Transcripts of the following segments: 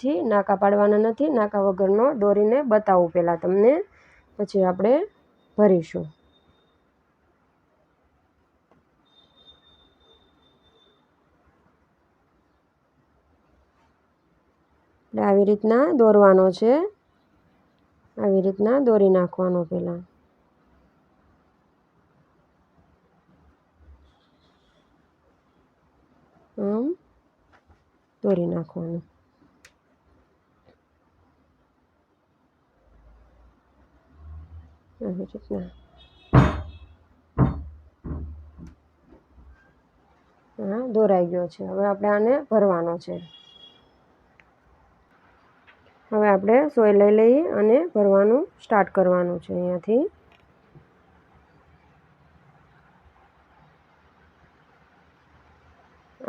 છે, નાકા પાડવાના નથી, નાકા વગરનો દોરીને બતાવું પહેલાં તમને, પછી આપણે ભરીશું. એટલે આવી રીતના દોરવાનો છે, આવી રીતના દોરી નાખવાનો પહેલાં. આમ દોરી નાખવાનું. આવી રીતના હા દોરાઈ ગયો છે. હવે આપણે આને ભરવાનો છે. હવે આપણે સોય લઈ લઈએ અને ભરવાનું સ્ટાર્ટ કરવાનું છે. અહીંયાથી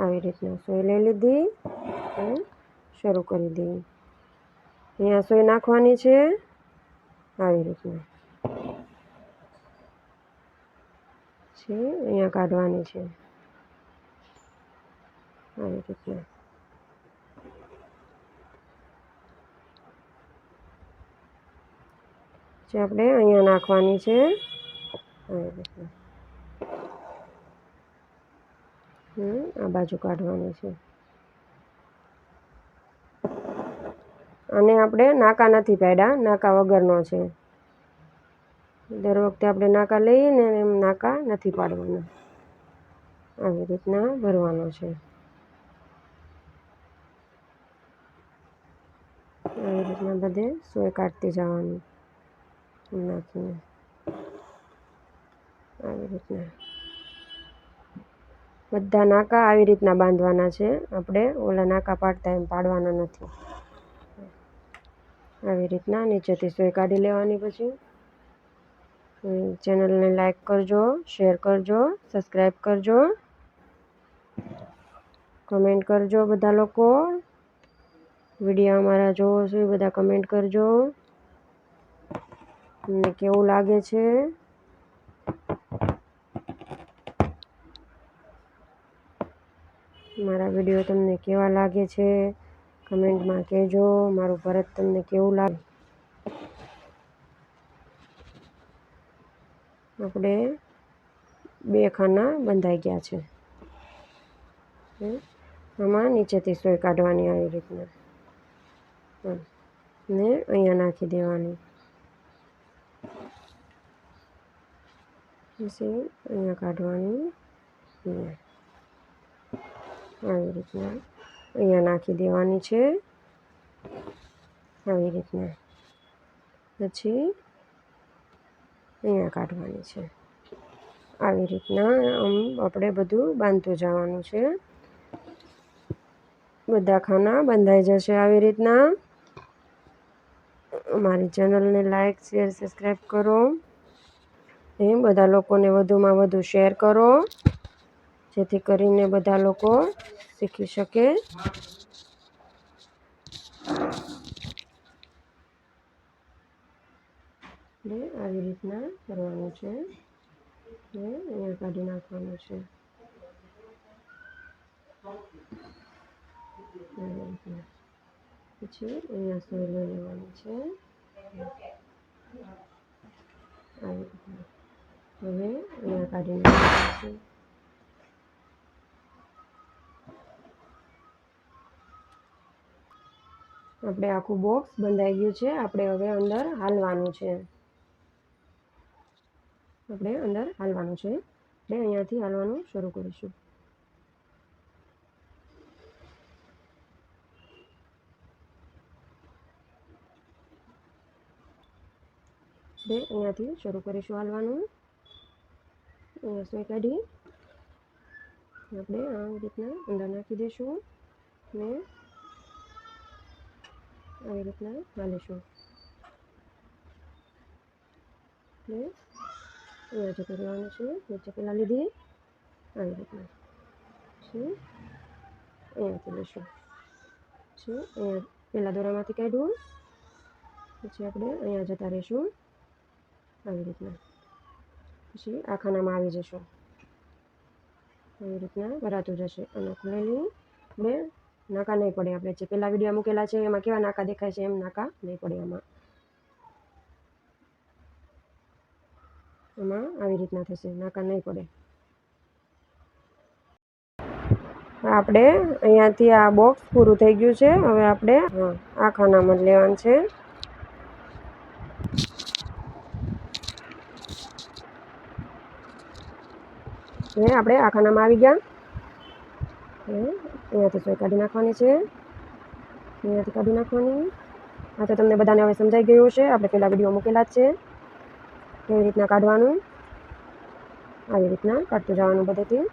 આવી રીતના સોય લઈ લીધી અને શરૂ કરી દઈએ. અહીંયા સોય નાખવાની છે, આવી રીતના છે, અહીંયા કાઢવાની છે, આવી રીતના. પછી આપણે અહીંયા નાખવાની છે, આવી રીતના. આ બાજુ કાઢવાની છે. અને આપણે નાકા નથી પાડ્યા, નાકા વગરનો છે. દર વખતે આપણે નાકા લઈએ ને એમ નાકા નથી પાડવાના. આવી રીતના ભરવાનો છે. આવી રીતના બધે સોય કાઢતી જવાની નાખીને, આવી રીતના બધા નાકા આવી રીતના બાંધવાના છે. આપણે ઓલા નાકા પાડતા એમ પાડવાના નથી. આવી રીતના નીચેથી સોય કાઢી લેવાની. પછી ચેનલને લાઈક કરજો, શેર કરજો, સબસ્ક્રાઈબ કરજો, કમેન્ટ કરજો. બધા લોકો વિડીયો અમારા જોવો છો એ બધા કમેન્ટ કરજો, તમને કેવું લાગે છે. મારા વિડીયો તમને કેવા લાગે છે કમેન્ટમાં કહેજો. મારું ભરત તમને કેવું લાગે. આપણે 2 ખાના બંધાઈ ગયા છે. આમાં નીચેથી સોય કાઢવાની આવી રીતના ને અહીંયા નાખી દેવાની. પછી અહીંયા કાઢવાની, આવી રીતના અહીંયા નાખી દેવાની છે, આવી રીતના. પછી અહીંયા કાઢવાની છે. આવી રીતના આમ આપણે બધું બાંધતું જવાનું છે. બધા ખાના બંધાઈ જશે આવી રીતના. અમારી ચેનલને લાઈક, શેર, સબસ્ક્રાઈબ કરો. બધા લોકોને વધુમાં વધુ શેર કરો, જેથી કરીને બધા લોકો શીખી શકે. આવી રીતના કરવાનું છે. અહીંયા કાઢી નાખવાનું છે. પછી અહીંયા સોય લઈ લેવાની છે, આવી રીતના. હવે અહીંયા કાઢી નાખવાનું છે. આપણે આખું બોક્સ બંધાઈ ગયું છે. આપણે હવે અંદર હાલવાનું છે. આપણે અહીંયાથી હાલવાનું શરૂ કરીશું. અહીંયાથી શરૂ કરીશું હાલવાનું. અહીંયા સોય કાઢી આપણે આવી રીતના અંદર નાખી દઈશું ને આવી રીતના હાલીશું. અહીંયા જતું રહેવાનું છે. નીચે પહેલાં લીધી આવી રીતના, પછી અહીંયાથી લઈશું. પછી અહીંયા પહેલાં દોરામાંથી કાઢ્યું, પછી આપણે અહીંયા જતા રહીશું આવી રીતના. પછી આ ખાનામાં આવી જશું. આવી રીતના ભરાતું જશે. અને ખુલેલી આપણે નાકા નહીં પડે. આપણે જે પહેલાં વિડીયો મૂકેલા છે એમાં કેવા નાકા દેખાય છે એમ નાકા નહીં પડે એમાં. એમાં આવી રીતના થશે, નાકા નહીં પડે. આપણે અહીંયાથી આ બોક્સ પૂરું થઈ ગયું છે. હવે આપણે આ ખાનામાં જ લેવાનું છે. હવે આપણે આ ખાનામાં આવી ગયા. અહીંયાથી સોય કાઢી નાખવાની છે, અહીંયાથી કાઢી નાખવાની. આ તો તમને બધાને હવે સમજાઈ ગયું છે. આપણે પહેલાં વિડીયો મૂકેલા જ છે કેવી રીતના કાઢવાનું. આવી રીતના કાઢતું જવાનું બધેથી.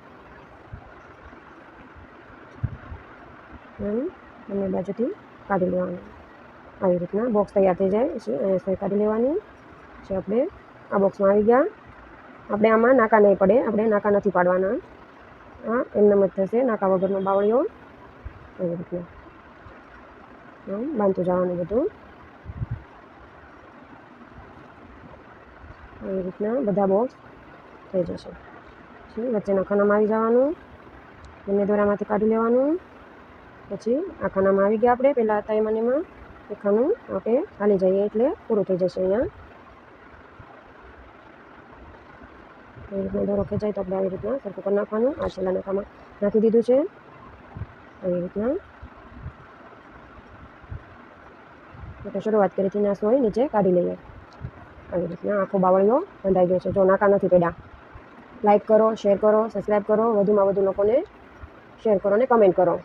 બંને બાજુથી કાઢી લેવાનું. આવી રીતના બોક્સ તૈયાર થઈ જાય પછી અહીંયા સોય કાઢી લેવાની. પછી આપણે આ બોક્સમાં આવી ગયા. આપણે આમાં નાકા નહીં પડે, આપણે નાકા નથી પાડવાના. હા, એમનેમ જ થશે, નાકા વગરનો બાવળીઓ. આવી રીતના બાંધતું જવાનું બધું. આવી રીતના બધા બોક્સ થઈ જશે. પછી વચ્ચેના ખાનામાં આવી જવાનું, બંને દોરામાંથી કાઢી લેવાનું. પછી આ ખાનામાં આવી ગયા. આપણે પહેલાં હતા એમાં એમાં એ ખાનું આપણે હાલી જઈએ એટલે પૂરું થઈ જશે. અહીંયા આવી રીતના દોરો ખેંચાય તો આપણે આવી રીતના સરખું કરી નાખવાનું. આ છેલ્લા નાકામાં નાખી દીધું છે. આવી રીતના આપણે શરૂઆત કરી હતી ના સોય નીચે કાઢી લઈએ. આવી રીતના આખો બાવળીઓ બંધાઈ ગયો છે. જો નાકા નથી પડ્યા. લાઈક કરો, શેર કરો, સબસ્ક્રાઈબ કરો, વધુમાં વધુ લોકોને શેર કરો અને કમેન્ટ કરો.